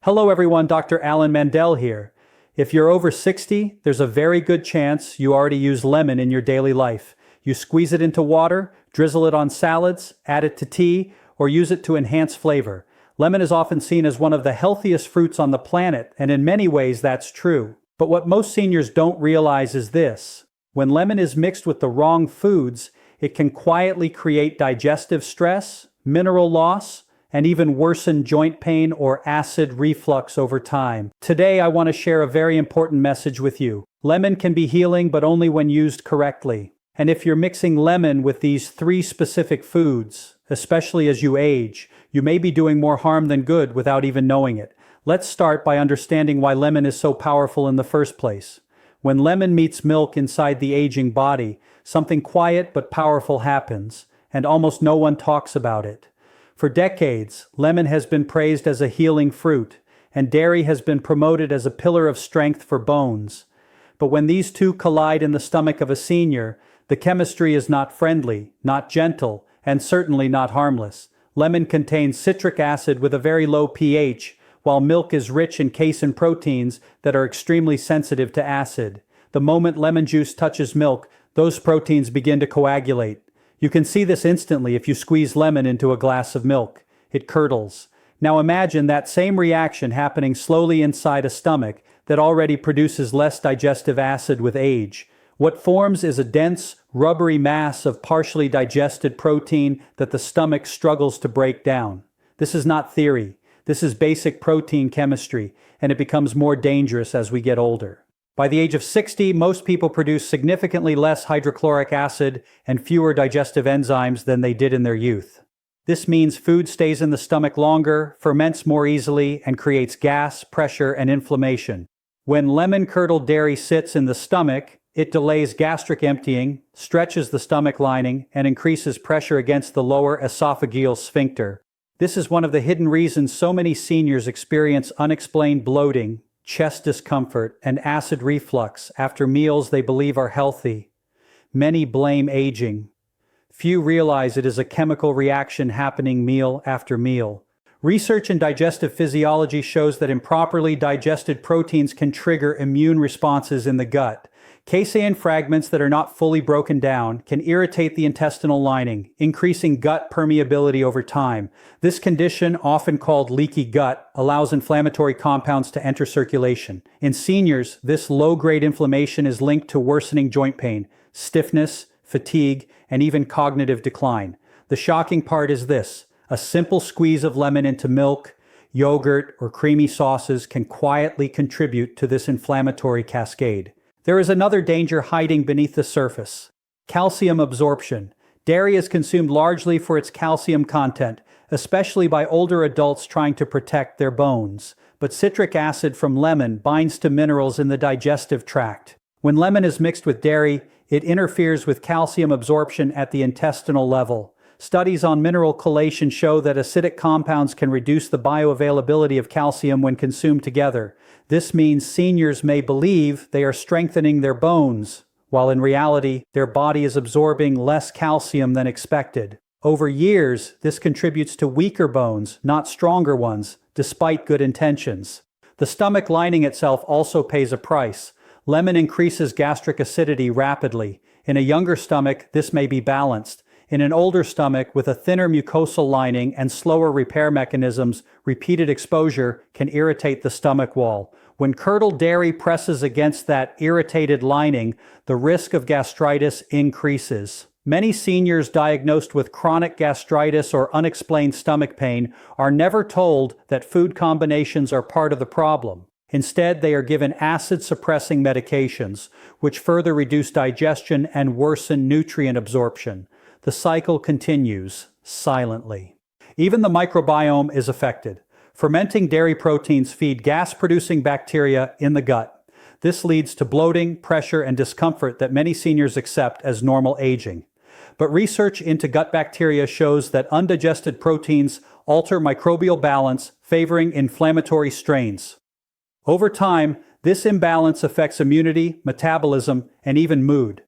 Hello everyone, Dr. Alan Mandell here. If you're over 60, there's a very good chance you already use lemon in your daily life. You squeeze it into water, drizzle it on salads, add it to tea, or use it to enhance flavor. Lemon is often seen as one of the healthiest fruits on the planet, and in many ways that's true. But what most seniors don't realize is this. When lemon is mixed with the wrong foods, it can quietly create digestive stress, mineral loss, and even worsen joint pain or acid reflux over time. Today, I want to share a very important message with you. Lemon can be healing, but only when used correctly. And if you're mixing lemon with these 3 specific foods, especially as you age, you may be doing more harm than good without even knowing it. Let's start by understanding why lemon is so powerful in the first place. When lemon meets milk inside the aging body, something quiet but powerful happens, and almost no one talks about it. For decades, lemon has been praised as a healing fruit, and dairy has been promoted as a pillar of strength for bones. But when these two collide in the stomach of a senior, the chemistry is not friendly, not gentle, and certainly not harmless. Lemon contains citric acid with a very low pH, while milk is rich in casein proteins that are extremely sensitive to acid. The moment lemon juice touches milk, those proteins begin to coagulate. You can see this instantly if you squeeze lemon into a glass of milk. It curdles. Now imagine that same reaction happening slowly inside a stomach that already produces less digestive acid with age. What forms is a dense, rubbery mass of partially digested protein that the stomach struggles to break down. This is not theory. This is basic protein chemistry, and it becomes more dangerous as we get older. By the age of 60, most people produce significantly less hydrochloric acid and fewer digestive enzymes than they did in their youth. This means food stays in the stomach longer, ferments more easily, and creates gas, pressure, and inflammation. When lemon-curdled dairy sits in the stomach, it delays gastric emptying, stretches the stomach lining, and increases pressure against the lower esophageal sphincter. This is one of the hidden reasons so many seniors experience unexplained bloating, chest discomfort, and acid reflux after meals they believe are healthy. Many blame aging. Few realize it is a chemical reaction happening meal after meal. Research in digestive physiology shows that improperly digested proteins can trigger immune responses in the gut. Casein fragments that are not fully broken down can irritate the intestinal lining, increasing gut permeability over time. This condition, often called leaky gut, allows inflammatory compounds to enter circulation. In seniors, this low-grade inflammation is linked to worsening joint pain, stiffness, fatigue, and even cognitive decline. The shocking part is this: a simple squeeze of lemon into milk, yogurt, or creamy sauces can quietly contribute to this inflammatory cascade. There is another danger hiding beneath the surface: calcium absorption. Dairy is consumed largely for its calcium content, especially by older adults trying to protect their bones. But citric acid from lemon binds to minerals in the digestive tract. When lemon is mixed with dairy, it interferes with calcium absorption at the intestinal level. Studies on mineral chelation show that acidic compounds can reduce the bioavailability of calcium when consumed together. This means seniors may believe they are strengthening their bones, while in reality, their body is absorbing less calcium than expected. Over years, this contributes to weaker bones, not stronger ones, despite good intentions. The stomach lining itself also pays a price. Lemon increases gastric acidity rapidly. In a younger stomach, this may be balanced. In an older stomach with a thinner mucosal lining and slower repair mechanisms, repeated exposure can irritate the stomach wall. When curdled dairy presses against that irritated lining, the risk of gastritis increases. Many seniors diagnosed with chronic gastritis or unexplained stomach pain are never told that food combinations are part of the problem. Instead, they are given acid-suppressing medications, which further reduce digestion and worsen nutrient absorption. The cycle continues silently. Even the microbiome is affected. Fermenting dairy proteins feed gas-producing bacteria in the gut. This leads to bloating, pressure, and discomfort that many seniors accept as normal aging. But research into gut bacteria shows that undigested proteins alter microbial balance, favoring inflammatory strains. Over time, this imbalance affects immunity, metabolism, and even mood.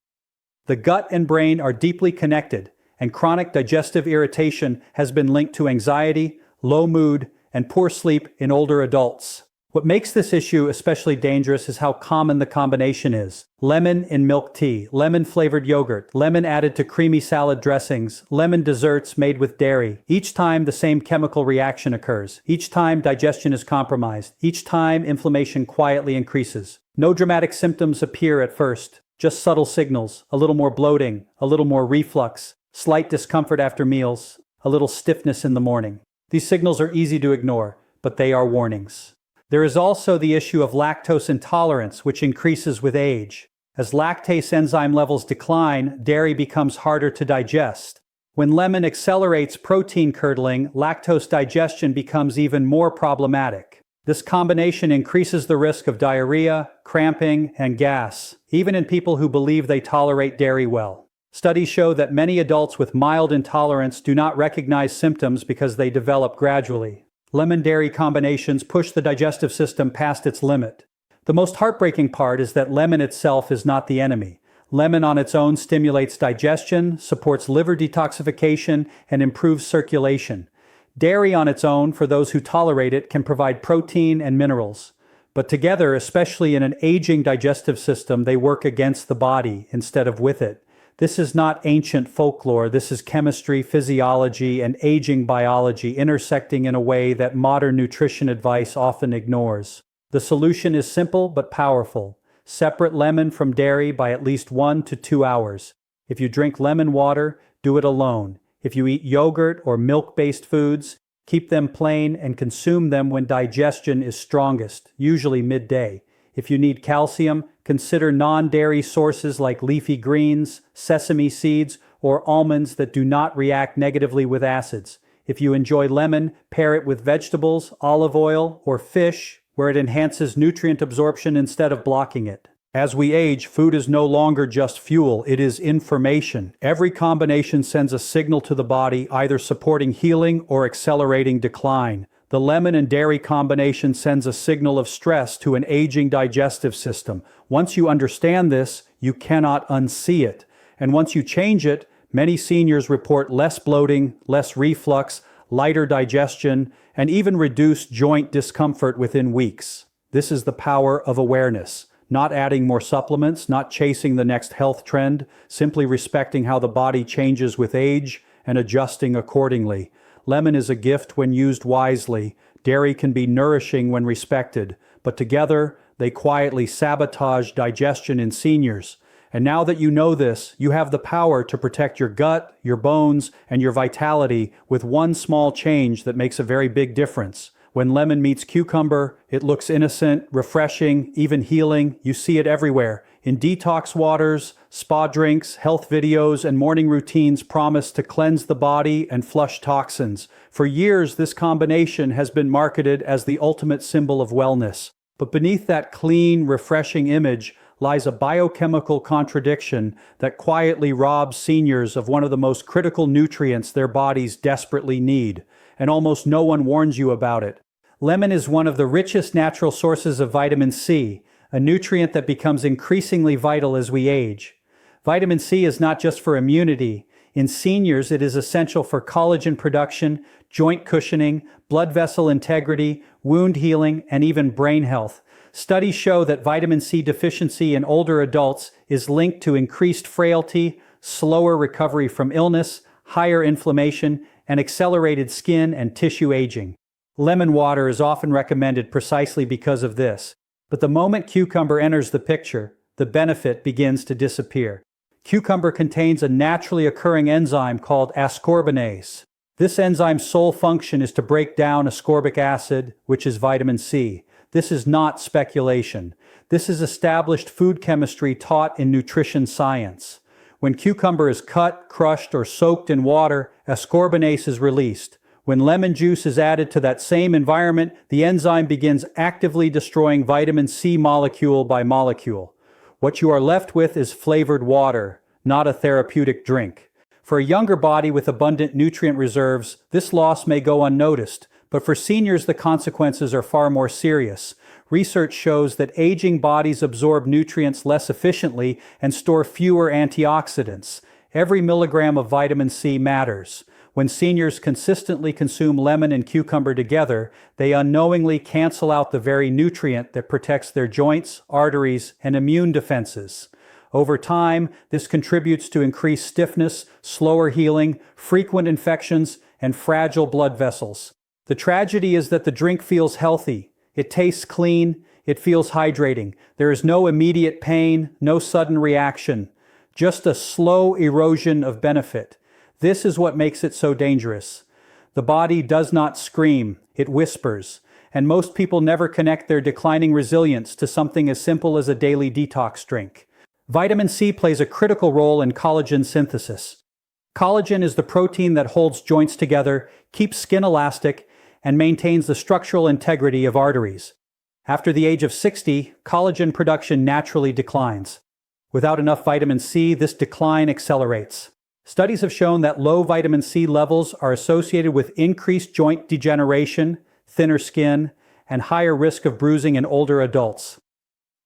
The gut and brain are deeply connected, and chronic digestive irritation has been linked to anxiety, low mood, and poor sleep in older adults. What makes this issue especially dangerous is how common the combination is. Lemon in milk tea, lemon-flavored yogurt, lemon added to creamy salad dressings, lemon desserts made with dairy. Each time the same chemical reaction occurs. Each time digestion is compromised. Each time inflammation quietly increases. No dramatic symptoms appear at first, just subtle signals, a little more bloating, a little more reflux, slight discomfort after meals, a little stiffness in the morning. These signals are easy to ignore, but they are warnings. There is also the issue of lactose intolerance, which increases with age. As lactase enzyme levels decline, dairy becomes harder to digest. When lemon accelerates protein curdling, lactose digestion becomes even more problematic. This combination increases the risk of diarrhea, cramping, and gas, even in people who believe they tolerate dairy well. Studies show that many adults with mild intolerance do not recognize symptoms because they develop gradually. Lemon-dairy combinations push the digestive system past its limit. The most heartbreaking part is that lemon itself is not the enemy. Lemon on its own stimulates digestion, supports liver detoxification, and improves circulation. Dairy on its own, for those who tolerate it, can provide protein and minerals. But together, especially in an aging digestive system, they work against the body instead of with it. This is not ancient folklore, this is chemistry, physiology, and aging biology intersecting in a way that modern nutrition advice often ignores. The solution is simple but powerful. Separate lemon from dairy by at least 1 to 2 hours. If you drink lemon water, do it alone. If you eat yogurt or milk-based foods, keep them plain and consume them when digestion is strongest, usually midday. If you need calcium, consider non-dairy sources like leafy greens, sesame seeds, or almonds that do not react negatively with acids. If you enjoy lemon, pair it with vegetables, olive oil, or fish, where it enhances nutrient absorption instead of blocking it. As we age, food is no longer just fuel, it is information. Every combination sends a signal to the body, either supporting healing or accelerating decline. The lemon and dairy combination sends a signal of stress to an aging digestive system. Once you understand this, you cannot unsee it. And once you change it, many seniors report less bloating, less reflux, lighter digestion, and even reduced joint discomfort within weeks. This is the power of awareness. Not adding more supplements, not chasing the next health trend, simply respecting how the body changes with age and adjusting accordingly. Lemon is a gift when used wisely. Dairy can be nourishing when respected, but together they quietly sabotage digestion in seniors. And now that you know this, you have the power to protect your gut, your bones, and your vitality with one small change that makes a very big difference. When lemon meets cucumber, it looks innocent, refreshing, even healing. You see it everywhere. In detox waters, spa drinks, health videos, and morning routines promise to cleanse the body and flush toxins. For years, this combination has been marketed as the ultimate symbol of wellness. But beneath that clean, refreshing image lies a biochemical contradiction that quietly robs seniors of one of the most critical nutrients their bodies desperately need. And almost no one warns you about it. Lemon is one of the richest natural sources of vitamin C, a nutrient that becomes increasingly vital as we age. Vitamin C is not just for immunity. In seniors, it is essential for collagen production, joint cushioning, blood vessel integrity, wound healing, and even brain health. Studies show that vitamin C deficiency in older adults is linked to increased frailty, slower recovery from illness, higher inflammation, and accelerated skin and tissue aging. Lemon water is often recommended precisely because of this. But the moment cucumber enters the picture, the benefit begins to disappear. Cucumber contains a naturally occurring enzyme called ascorbinase. This enzyme's sole function is to break down ascorbic acid, which is vitamin C. This is not speculation. This is established food chemistry taught in nutrition science. When cucumber is cut, crushed, or soaked in water, ascorbinase is released. When lemon juice is added to that same environment, the enzyme begins actively destroying vitamin C molecule by molecule. What you are left with is flavored water, not a therapeutic drink. For a younger body with abundant nutrient reserves, this loss may go unnoticed, but for seniors the consequences are far more serious. Research shows that aging bodies absorb nutrients less efficiently and store fewer antioxidants. Every milligram of vitamin C matters. When seniors consistently consume lemon and cucumber together, they unknowingly cancel out the very nutrient that protects their joints, arteries, and immune defenses. Over time, this contributes to increased stiffness, slower healing, frequent infections, and fragile blood vessels. The tragedy is that the drink feels healthy. It tastes clean. It feels hydrating. There is no immediate pain, no sudden reaction, just a slow erosion of benefit. This is what makes it so dangerous. The body does not scream, it whispers, and most people never connect their declining resilience to something as simple as a daily detox drink. Vitamin C plays a critical role in collagen synthesis. Collagen is the protein that holds joints together, keeps skin elastic, and maintains the structural integrity of arteries. After the age of 60, collagen production naturally declines. Without enough vitamin C, this decline accelerates. Studies have shown that low vitamin C levels are associated with increased joint degeneration, thinner skin, and higher risk of bruising in older adults.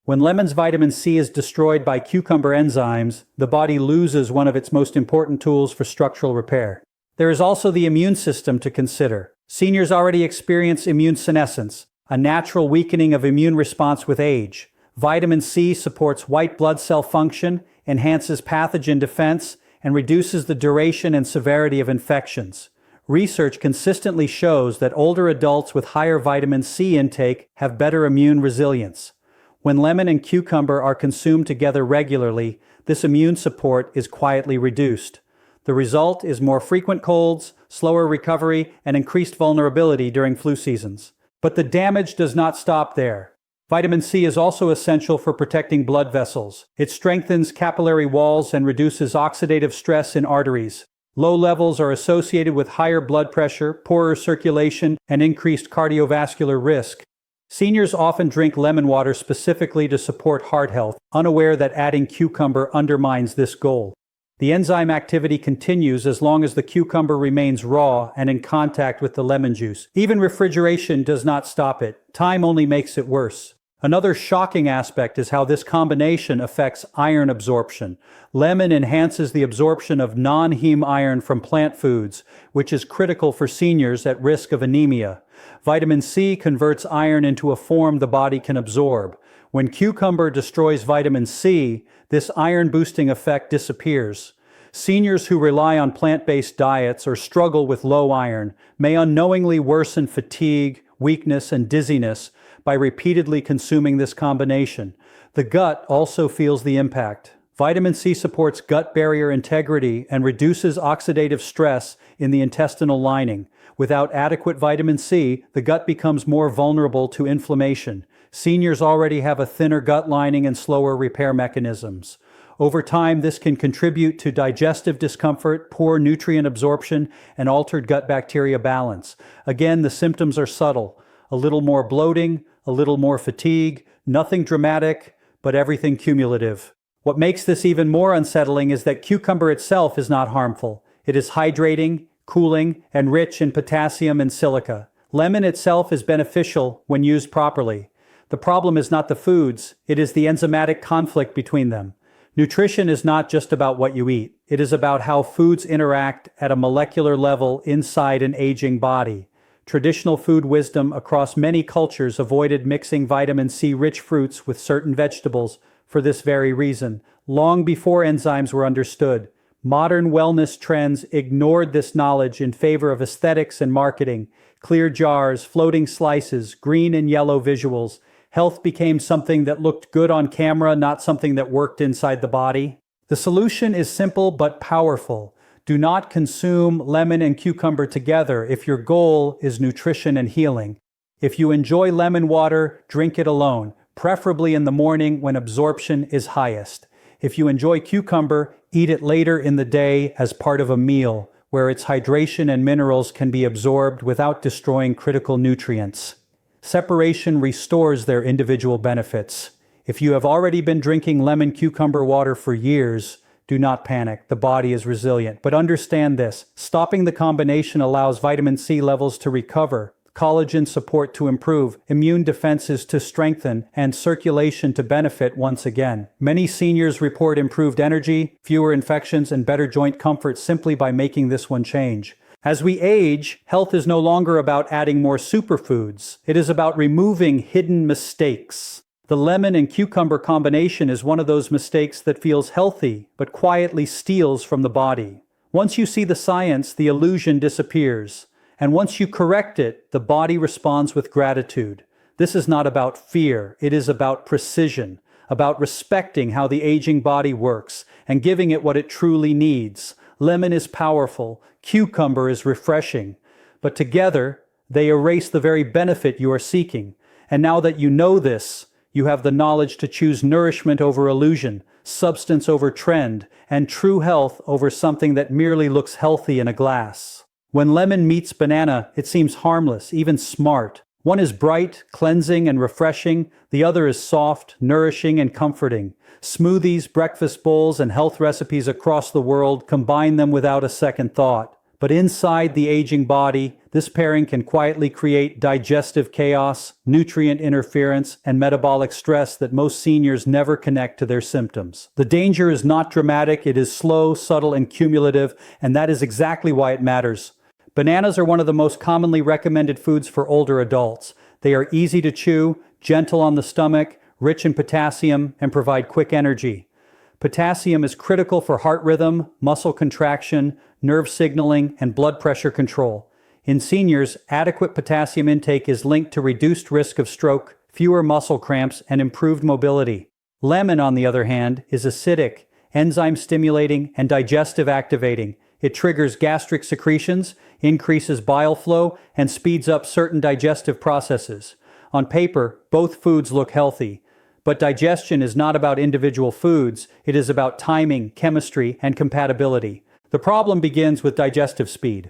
When lemon's vitamin C is destroyed by cucumber enzymes, the body loses one of its most important tools for structural repair. There is also the immune system to consider. Seniors already experience immune senescence, a natural weakening of immune response with age. Vitamin C supports white blood cell function, enhances pathogen defense, and reduces the duration and severity of infections. Research consistently shows that older adults with higher vitamin C intake have better immune resilience. When lemon and cucumber are consumed together regularly, this immune support is quietly reduced. The result is more frequent colds, slower recovery, and increased vulnerability during flu seasons. But the damage does not stop there. Vitamin C is also essential for protecting blood vessels. It strengthens capillary walls and reduces oxidative stress in arteries. Low levels are associated with higher blood pressure, poorer circulation, and increased cardiovascular risk. Seniors often drink lemon water specifically to support heart health, unaware that adding cucumber undermines this goal. The enzyme activity continues as long as the cucumber remains raw and in contact with the lemon juice. Even refrigeration does not stop it. Time only makes it worse. Another shocking aspect is how this combination affects iron absorption. Lemon enhances the absorption of non-heme iron from plant foods, which is critical for seniors at risk of anemia. Vitamin C converts iron into a form the body can absorb. When cucumber destroys vitamin C, this iron-boosting effect disappears. Seniors who rely on plant-based diets or struggle with low iron may unknowingly worsen fatigue, weakness, and dizziness by repeatedly consuming this combination. The gut also feels the impact. Vitamin C supports gut barrier integrity and reduces oxidative stress in the intestinal lining. Without adequate vitamin C, the gut becomes more vulnerable to inflammation. Seniors already have a thinner gut lining and slower repair mechanisms. Over time, this can contribute to digestive discomfort, poor nutrient absorption, and altered gut bacteria balance. Again, the symptoms are subtle. A little more bloating, a little more fatigue, nothing dramatic, but everything cumulative. What makes this even more unsettling is that cucumber itself is not harmful. It is hydrating, cooling, and rich in potassium and silica. Lemon itself is beneficial when used properly. The problem is not the foods, it is the enzymatic conflict between them. Nutrition is not just about what you eat. It is about how foods interact at a molecular level inside an aging body. Traditional food wisdom across many cultures avoided mixing vitamin C-rich fruits with certain vegetables for this very reason, long before enzymes were understood. Modern wellness trends ignored this knowledge in favor of aesthetics and marketing. Clear jars, floating slices, green and yellow visuals. Health became something that looked good on camera, not something that worked inside the body. The solution is simple but powerful. Do not consume lemon and cucumber together if your goal is nutrition and healing. If you enjoy lemon water, drink it alone, preferably in the morning when absorption is highest. If you enjoy cucumber, eat it later in the day as part of a meal, where its hydration and minerals can be absorbed without destroying critical nutrients. Separation restores their individual benefits. If you have already been drinking lemon cucumber water for years, do not panic. The body is resilient. But understand this, stopping the combination allows vitamin C levels to recover, collagen support to improve, immune defenses to strengthen, and circulation to benefit once again. Many seniors report improved energy, fewer infections, and better joint comfort simply by making this one change. As we age, health is no longer about adding more superfoods. It is about removing hidden mistakes. The lemon and cucumber combination is one of those mistakes that feels healthy, but quietly steals from the body. Once you see the science, the illusion disappears. And once you correct it, the body responds with gratitude. This is not about fear, it is about precision, about respecting how the aging body works and giving it what it truly needs. Lemon is powerful, cucumber is refreshing, but together they erase the very benefit you are seeking. And now that you know this, you have the knowledge to choose nourishment over illusion, substance over trend, and true health over something that merely looks healthy in a glass. When lemon meets banana, it seems harmless, even smart. One is bright, cleansing, and refreshing. The other is soft, nourishing, and comforting. Smoothies, breakfast bowls, and health recipes across the world combine them without a second thought. But inside the aging body, this pairing can quietly create digestive chaos, nutrient interference, and metabolic stress that most seniors never connect to their symptoms. The danger is not dramatic, it is slow, subtle, and cumulative, and that is exactly why it matters. Bananas are one of the most commonly recommended foods for older adults. They are easy to chew, gentle on the stomach, rich in potassium, and provide quick energy. Potassium is critical for heart rhythm, muscle contraction, nerve signaling, and blood pressure control. In seniors, adequate potassium intake is linked to reduced risk of stroke, fewer muscle cramps, and improved mobility. Lemon, on the other hand, is acidic, enzyme stimulating, and digestive activating. It triggers gastric secretions, increases bile flow, and speeds up certain digestive processes. On paper, both foods look healthy. But digestion is not about individual foods, it is about timing, chemistry, and compatibility. The problem begins with digestive speed.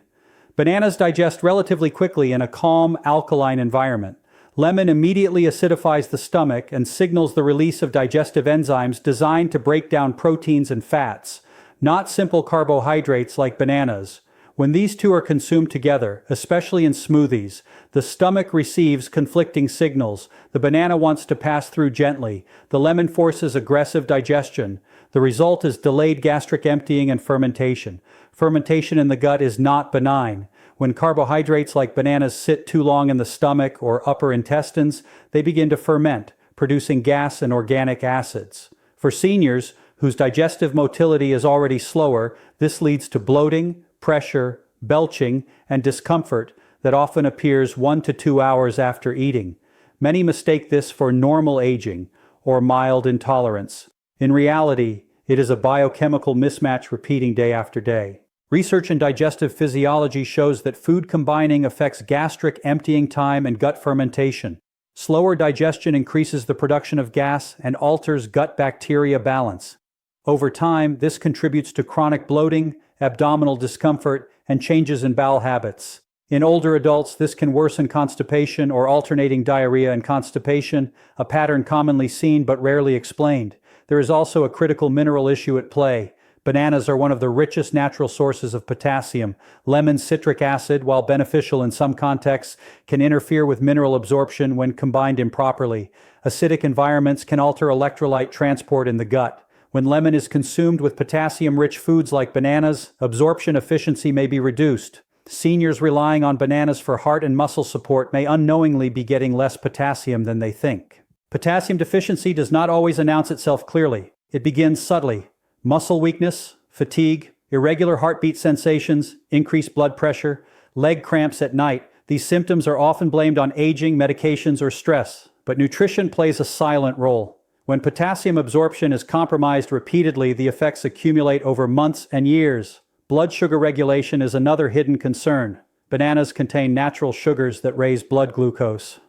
Bananas digest relatively quickly in a calm, alkaline environment. Lemon immediately acidifies the stomach and signals the release of digestive enzymes designed to break down proteins and fats, not simple carbohydrates like bananas. When these two are consumed together, especially in smoothies, the stomach receives conflicting signals. The banana wants to pass through gently. The lemon forces aggressive digestion. The result is delayed gastric emptying and fermentation. Fermentation in the gut is not benign. When carbohydrates like bananas sit too long in the stomach or upper intestines, they begin to ferment, producing gas and organic acids. For seniors, whose digestive motility is already slower, this leads to bloating, pressure, belching, and discomfort that often appears 1 to 2 hours after eating. Many mistake this for normal aging or mild intolerance. In reality, it is a biochemical mismatch repeating day after day. Research in digestive physiology shows that food combining affects gastric emptying time and gut fermentation. Slower digestion increases the production of gas and alters gut bacteria balance. Over time, this contributes to chronic bloating, abdominal discomfort, and changes in bowel habits. In older adults, this can worsen constipation or alternating diarrhea and constipation, a pattern commonly seen but rarely explained. There is also a critical mineral issue at play. Bananas are one of the richest natural sources of potassium. Lemon citric acid, while beneficial in some contexts, can interfere with mineral absorption when combined improperly. Acidic environments can alter electrolyte transport in the gut. When lemon is consumed with potassium-rich foods like bananas, absorption efficiency may be reduced. Seniors relying on bananas for heart and muscle support may unknowingly be getting less potassium than they think. Potassium deficiency does not always announce itself clearly. It begins subtly. Muscle weakness, fatigue, irregular heartbeat sensations, increased blood pressure, leg cramps at night. These symptoms are often blamed on aging, medications, or stress, but nutrition plays a silent role. When potassium absorption is compromised repeatedly, the effects accumulate over months and years. Blood sugar regulation is another hidden concern. Bananas contain natural sugars that raise blood glucose.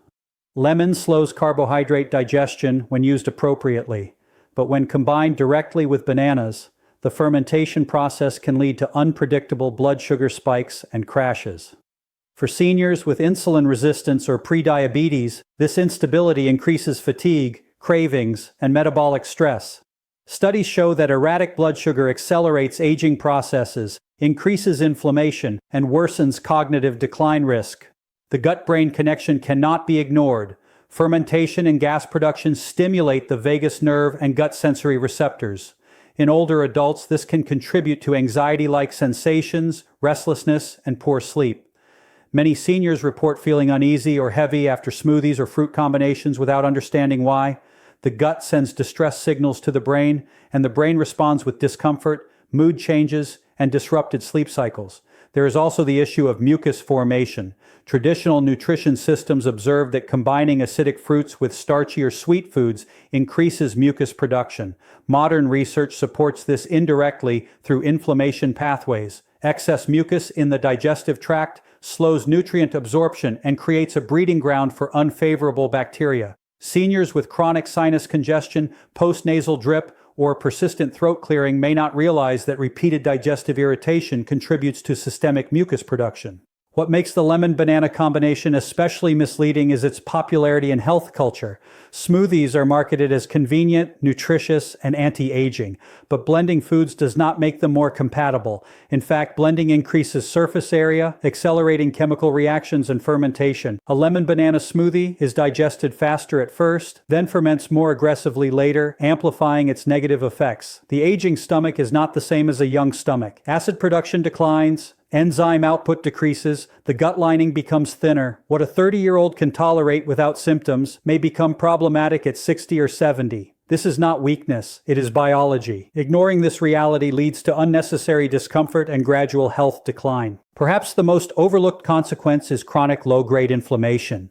Lemon slows carbohydrate digestion when used appropriately, but when combined directly with bananas, the fermentation process can lead to unpredictable blood sugar spikes and crashes. For seniors with insulin resistance or prediabetes, this instability increases fatigue, cravings, and metabolic stress. Studies show that erratic blood sugar accelerates aging processes, increases inflammation, and worsens cognitive decline risk. The gut-brain connection cannot be ignored. Fermentation and gas production stimulate the vagus nerve and gut sensory receptors. In older adults, this can contribute to anxiety-like sensations, restlessness, and poor sleep. Many seniors report feeling uneasy or heavy after smoothies or fruit combinations without understanding why. The gut sends distress signals to the brain, and the brain responds with discomfort, mood changes, and disrupted sleep cycles. There is also the issue of mucus formation. Traditional nutrition systems observe that combining acidic fruits with starchy or sweet foods increases mucus production. Modern research supports this indirectly through inflammation pathways. Excess mucus in the digestive tract slows nutrient absorption and creates a breeding ground for unfavorable bacteria. Seniors with chronic sinus congestion, postnasal drip, or persistent throat clearing may not realize that repeated digestive irritation contributes to systemic mucus production. What makes the lemon-banana combination especially misleading is its popularity in health culture. Smoothies are marketed as convenient, nutritious, and anti-aging, but blending foods does not make them more compatible. In fact, blending increases surface area, accelerating chemical reactions and fermentation. A lemon-banana smoothie is digested faster at first, then ferments more aggressively later, amplifying its negative effects. The aging stomach is not the same as a young stomach. Acid production declines, enzyme output decreases, the gut lining becomes thinner. What a 30-year-old can tolerate without symptoms may become problematic at 60 or 70. This is not weakness, it is biology. Ignoring this reality leads to unnecessary discomfort and gradual health decline. Perhaps the most overlooked consequence is chronic low-grade inflammation.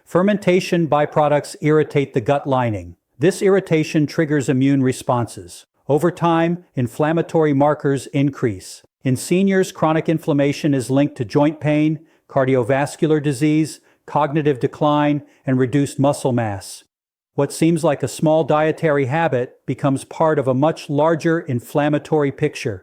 Fermentation byproducts irritate the gut lining. This irritation triggers immune responses. Over time, inflammatory markers increase. In seniors, chronic inflammation is linked to joint pain, cardiovascular disease, cognitive decline, and reduced muscle mass. What seems like a small dietary habit becomes part of a much larger inflammatory picture.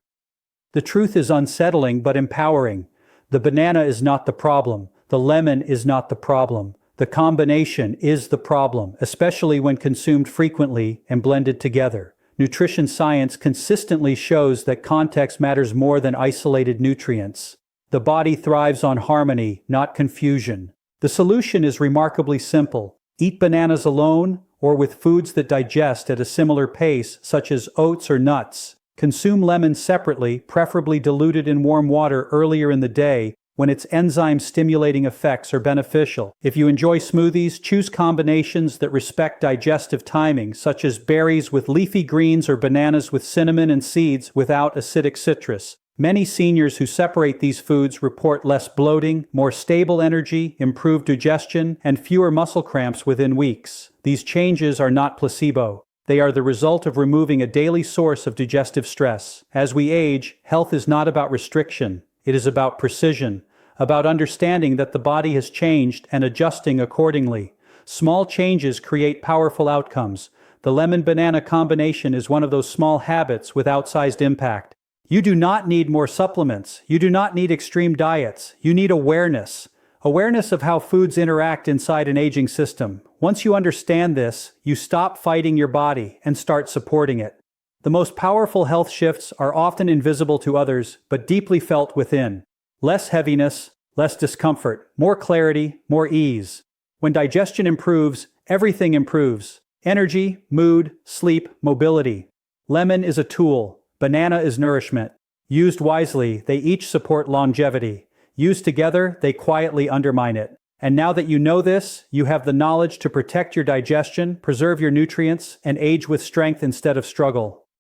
The truth is unsettling but empowering. The banana is not the problem. The lemon is not the problem. The combination is the problem, especially when consumed frequently and blended together. Nutrition science consistently shows that context matters more than isolated nutrients. The body thrives on harmony, not confusion. The solution is remarkably simple. Eat bananas alone or with foods that digest at a similar pace, such as oats or nuts. Consume lemons separately, preferably diluted in warm water earlier in the day, when its enzyme-stimulating effects are beneficial. If you enjoy smoothies, choose combinations that respect digestive timing, such as berries with leafy greens or bananas with cinnamon and seeds without acidic citrus. Many seniors who separate these foods report less bloating, more stable energy, improved digestion, and fewer muscle cramps within weeks. These changes are not placebo. They are the result of removing a daily source of digestive stress. As we age, health is not about restriction. It is about precision, about understanding that the body has changed and adjusting accordingly. Small changes create powerful outcomes. The lemon-banana combination is one of those small habits with outsized impact. You do not need more supplements. You do not need extreme diets. You need awareness. Awareness of how foods interact inside an aging system. Once you understand this, you stop fighting your body and start supporting it. The most powerful health shifts are often invisible to others, but deeply felt within. Less heaviness, less discomfort, more clarity, more ease. When digestion improves, everything improves. Energy, mood, sleep, mobility. Lemon is a tool. Banana is nourishment. Used wisely, they each support longevity. Used together, they quietly undermine it. And now that you know this, you have the knowledge to protect your digestion, preserve your nutrients, and age with strength instead of struggle.